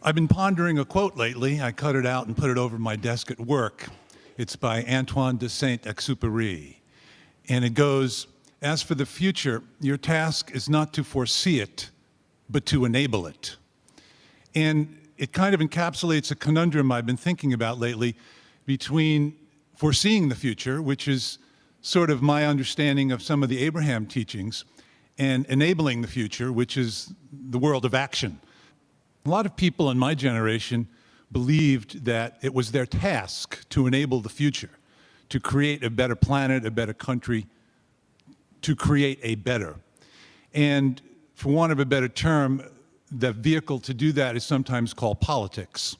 I've been pondering a quote lately. I cut it out and put it over my desk at work. It's by Antoine de Saint-Exupéry. And it goes, "As for the future, your task is not to foresee it, but to enable it." And it kind of encapsulates a conundrum I've been thinking about lately between foreseeing the future, which is sort of my understanding of some of the Abraham teachings, and enabling the future, which is the world of action. A lot of people in my generation believed that it was their task to enable the future, to create a better planet, a better country, to create a better. And for want of a better term, the vehicle to do that is sometimes called politics.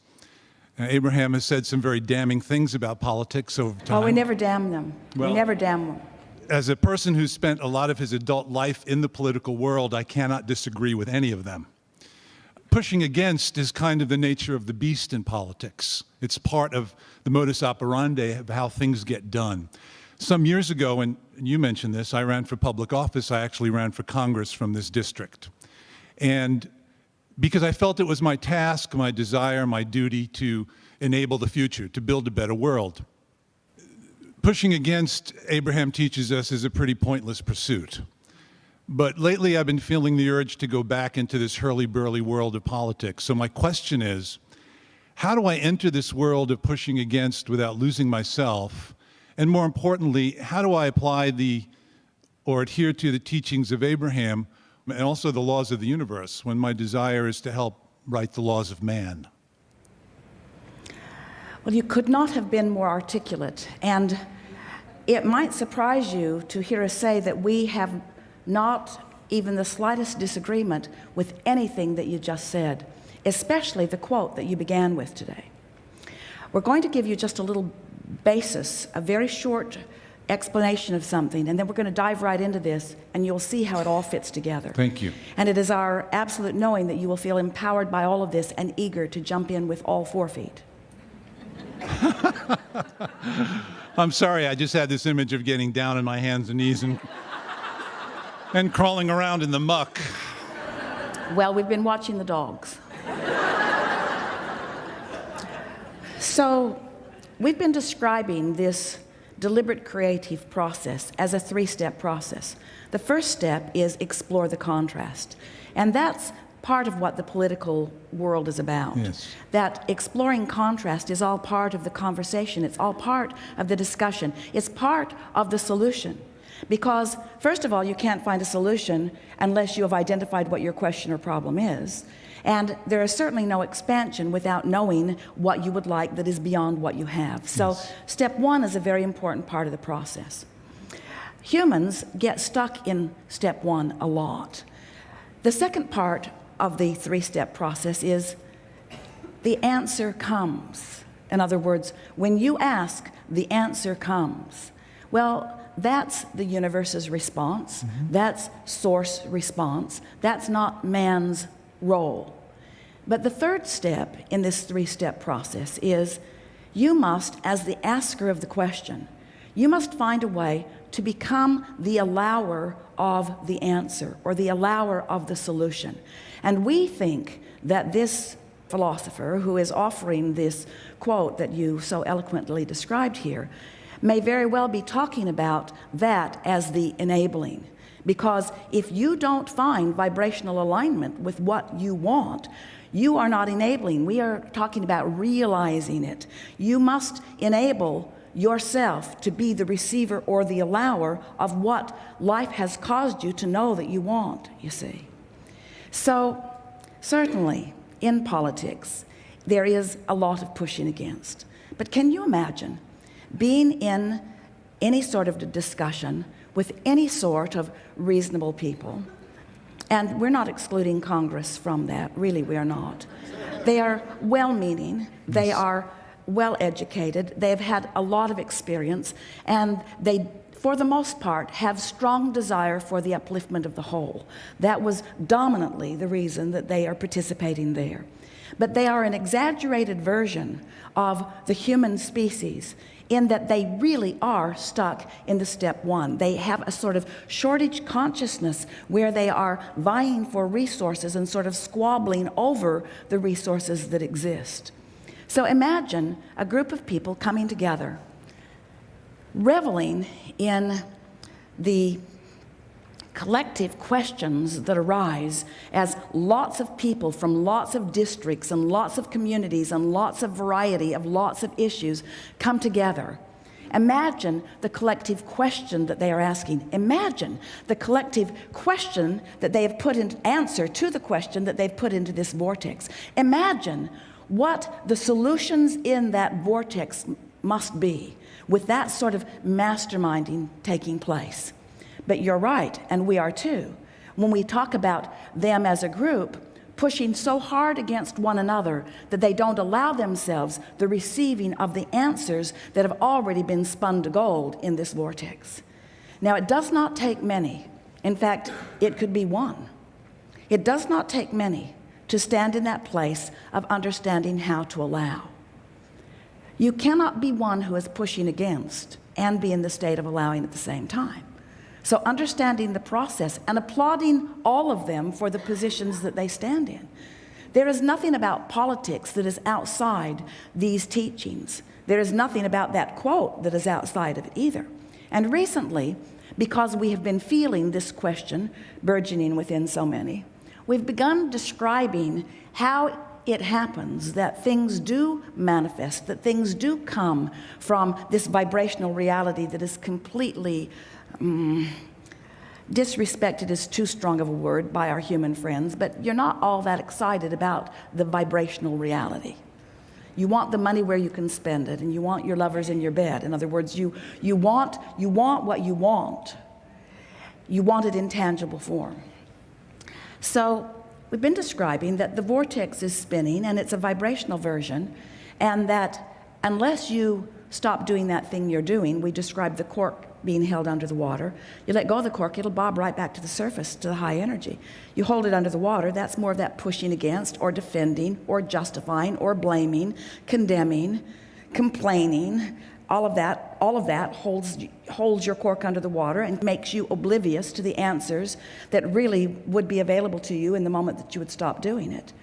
Abraham has said some very damning things about politics over time. Oh, we never damn them. Well, we never damn them. As a person who's spent a lot of his adult life in the political world, I cannot disagree with any of them. Pushing against is kind of the nature of the beast in politics. It's part of the modus operandi of how things get done. Some years ago, and you mentioned this, I ran for public office. I actually ran for Congress from this district. And because I felt it was my task, my desire, my duty to enable the future, to build a better world. Pushing against, Abraham teaches us, is a pretty pointless pursuit. But lately I've been feeling the urge to go back into this hurly-burly world of politics. So my question is, how do I enter this world of pushing against without losing myself? And more importantly, how do I apply or adhere to the teachings of Abraham and also the laws of the universe when my desire is to help write the laws of man? Well, you could not have been more articulate. And it might surprise you to hear us say that we have not even the slightest disagreement with anything that you just said, especially the quote that you began with today. We're going to give you just a little basis, a very short explanation of something, and then we're going to dive right into this, and you'll see how it all fits together. Thank you. And it is our absolute knowing that you will feel empowered by all of this and eager to jump in with all 4 feet. I'm sorry, I just had this image of getting down on my hands and knees and crawling around in the muck. Well, we've been watching the dogs. So we've been describing this deliberate creative process as a 3-step process. The first step is explore the contrast. And that's part of what the political world is about. Yes. That exploring contrast is all part of the conversation. It's all part of the discussion. It's part of the solution. Because, first of all, you can't find a solution unless you have identified what your question or problem is. And there is certainly no expansion without knowing what you would like that is beyond what you have. So Yes. Step 1 is a very important part of the process. Humans get stuck in step 1 a lot. The second part of the 3-step process is the answer comes. In other words, when you ask, the answer comes. Well, that's the universe's response. That's source response. That's not man's role. But the third step in this 3-step process is you must, as the asker of the question, you must find a way to become the allower of the answer or the allower of the solution. And we think that this philosopher who is offering this quote that you so eloquently described here may very well be talking about that as the enabling. Because if you don't find vibrational alignment with what you want, you are not enabling. We are talking about realizing it. You must enable yourself to be the receiver or the allower of what life has caused you to know that you want, you see. So certainly in politics, there is a lot of pushing against. But can you imagine being in any sort of discussion with any sort of reasonable people? And we're not excluding Congress from that. Really, we are not. They are well-meaning. They are well-educated. They have had a lot of experience. And they, for the most part, have strong desire for the upliftment of the whole. That was dominantly the reason that they are participating there. but they are an exaggerated version of the human species in that they really are stuck in the step one. They have a sort of shortage consciousness where they are vying for resources and sort of squabbling over the resources that exist. So imagine a group of people coming together, reveling in the collective questions that arise as lots of people from lots of districts and lots of communities and lots of variety of lots of issues come together. Imagine the collective question that they are asking. Imagine the collective question that they have put in answer to the question that they've put into this vortex. Imagine what the solutions in that vortex must be with that sort of masterminding taking place. But you're right, and we are too, when we talk about them as a group pushing so hard against one another that they don't allow themselves the receiving of the answers that have already been spun to gold in this vortex. Now, it does not take many. In fact, it could be one. It does not take many to stand in that place of understanding how to allow. You cannot be one who is pushing against and be in the state of allowing at the same time. So understanding the process and applauding all of them for the positions that they stand in. There is nothing about politics that is outside these teachings. There is nothing about that quote that is outside of it either. And recently, because we have been feeling this question burgeoning within so many, we've begun describing how it happens that things do manifest, that things do come from this vibrational reality that is completely disrespected is too strong of a word by our human friends, but you're not all that excited about the vibrational reality. You want the money where you can spend it, and you want your lovers in your bed. In other words, you want what you want. You want it in tangible form. So we've been describing that the vortex is spinning, and it's a vibrational version, and that unless you stop doing that thing you're doing, we describe the cork being held under the water. You let go of the cork, it'll bob right back to the surface, to the high energy. You hold it under the water, that's more of that pushing against or defending or justifying or blaming, condemning, complaining. All of that holds your cork under the water and makes you oblivious to the answers that really would be available to you in the moment that you would stop doing it.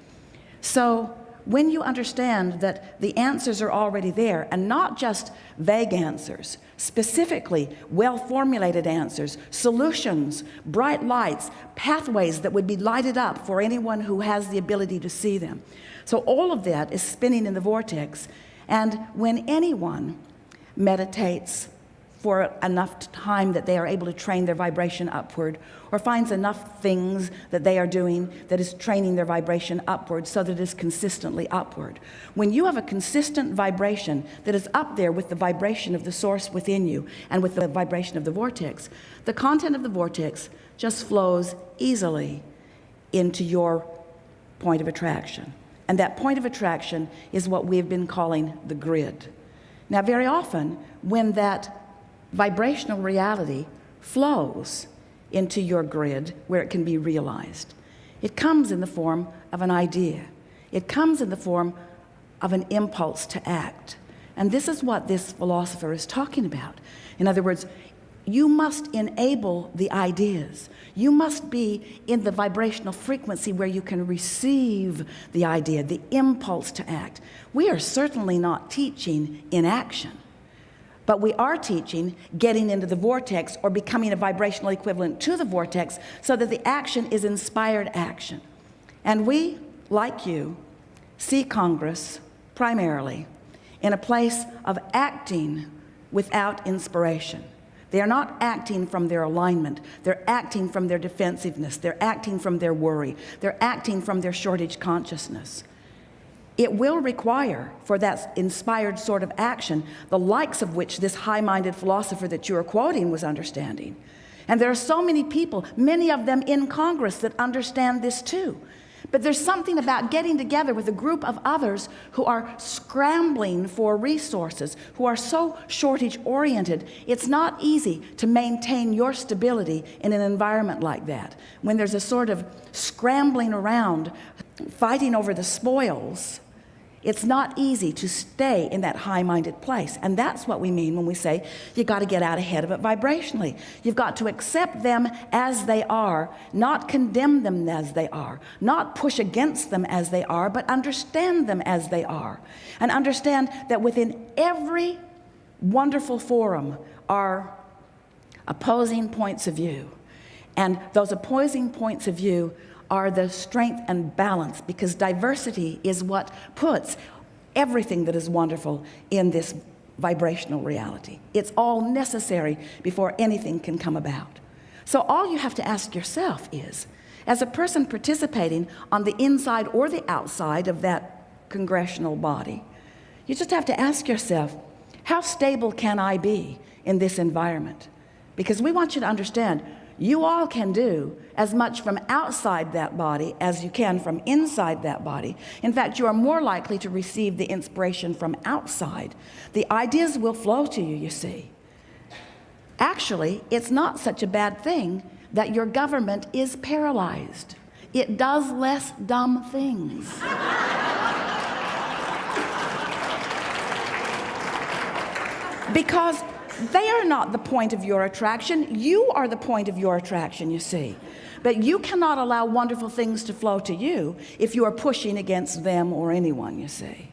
So when you understand that the answers are already there, and not just vague answers, specifically well-formulated answers, solutions, bright lights, pathways that would be lighted up for anyone who has the ability to see them. So all of that is spinning in the vortex, and when anyone meditates for enough time that they are able to train their vibration upward, or finds enough things that they are doing that is training their vibration upward so that it is consistently upward. When you have a consistent vibration that is up there with the vibration of the source within you and with the vibration of the vortex, the content of the vortex just flows easily into your point of attraction. And that point of attraction is what we've been calling the grid. Now, very often, when that vibrational reality flows into your grid where it can be realized, it comes in the form of an idea. It comes in the form of an impulse to act. And this is what this philosopher is talking about. In other words, you must enable the ideas. You must be in the vibrational frequency where you can receive the idea, the impulse to act. We are certainly not teaching inaction, but we are teaching getting into the vortex or becoming a vibrational equivalent to the vortex so that the action is inspired action. And we, like you, see Congress primarily in a place of acting without inspiration. They are not acting from their alignment. They're acting from their defensiveness. They're acting from their worry. They're acting from their shortage consciousness. It will require, for that inspired sort of action, the likes of which this high-minded philosopher that you are quoting was understanding. And there are so many people, many of them in Congress, that understand this too. But there's something about getting together with a group of others who are scrambling for resources, who are so shortage-oriented. It's not easy to maintain your stability in an environment like that, when there's a sort of scrambling around fighting over the spoils, it's not easy to stay in that high-minded place. And that's what we mean when we say you got to get out ahead of it vibrationally. You've got to accept them as they are, not condemn them as they are, not push against them as they are, but understand them as they are. And understand that within every wonderful forum are opposing points of view. And those opposing points of view are the strength and balance, because diversity is what puts everything that is wonderful in this vibrational reality. It's all necessary before anything can come about. So all you have to ask yourself is, as a person participating on the inside or the outside of that congressional body, you just have to ask yourself, how stable can I be in this environment? Because we want you to understand, you all can do as much from outside that body as you can from inside that body. In fact, you are more likely to receive the inspiration from outside. The ideas will flow to you, you see. Actually, it's not such a bad thing that your government is paralyzed. It does less dumb things. Because they are not the point of your attraction. You are the point of your attraction, you see. But you cannot allow wonderful things to flow to you if you are pushing against them or anyone, you see.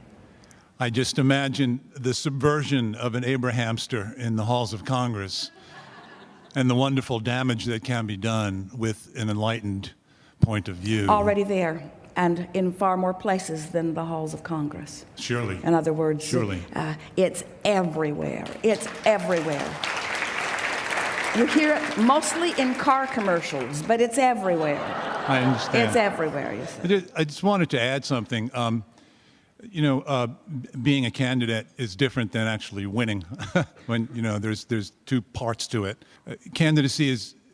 I just imagine the subversion of an Abraham-hamster in the halls of Congress and the wonderful damage that can be done with an enlightened point of view. Already there, and in far more places than the halls of Congress. Surely. In other words, surely. It's everywhere. It's everywhere. You hear it mostly in car commercials, but it's everywhere. I understand. It's everywhere, you see. I just wanted to add something. Being a candidate is different than actually winning. When there's two parts to it. Candidacy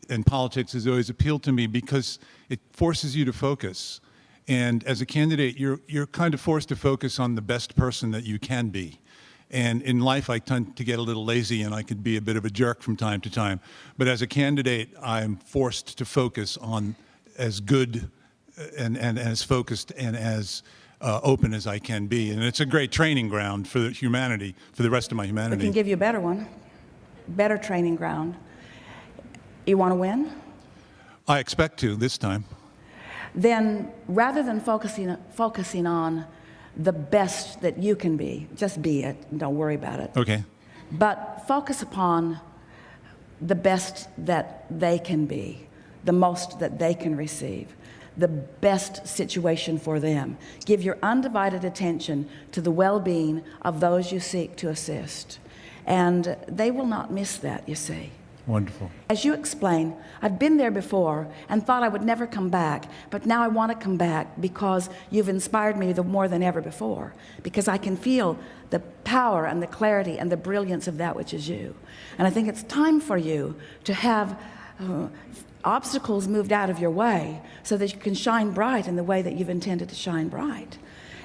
in politics has always appealed to me because it forces you to focus. And as a candidate, you're kind of forced to focus on the best person that you can be. And in life, I tend to get a little lazy, and I could be a bit of a jerk from time to time. But as a candidate, I'm forced to focus on as good and as focused and as open as I can be. And it's a great training ground for humanity, for the rest of my humanity. We can give you a better one, better training ground. You want to win? I expect to this time. Then rather than focusing on the best that you can be, just be it, and don't worry about it. Okay. But focus upon the best that they can be, the most that they can receive, the best situation for them. Give your undivided attention to the well-being of those you seek to assist. And they will not miss that, you see. Wonderful. As you explain, I've been there before and thought I would never come back, but now I want to come back because you've inspired me more than ever before, because I can feel the power and the clarity and the brilliance of that which is you. And I think it's time for you to have obstacles moved out of your way so that you can shine bright in the way that you've intended to shine bright.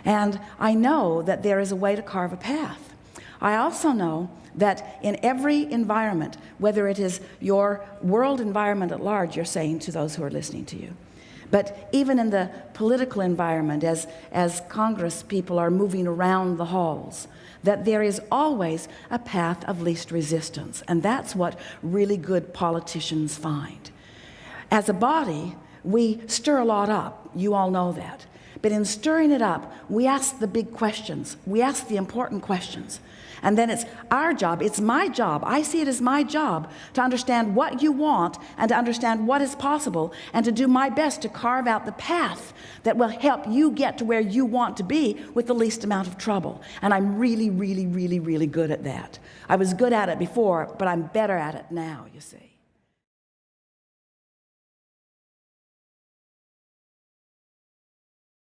And I know that there is a way to carve a path. I also know that in every environment, whether it is your world environment at large, you're saying to those who are listening to you, but even in the political environment, as Congress people are moving around the halls, that there is always a path of least resistance. And that's what really good politicians find. As a body, we stir a lot up. You all know that. But in stirring it up, we ask the big questions. We ask the important questions. And then it's our job, it's my job, I see it as my job to understand what you want and to understand what is possible and to do my best to carve out the path that will help you get to where you want to be with the least amount of trouble. And I'm really, really, really, really good at that. I was good at it before, but I'm better at it now, you see.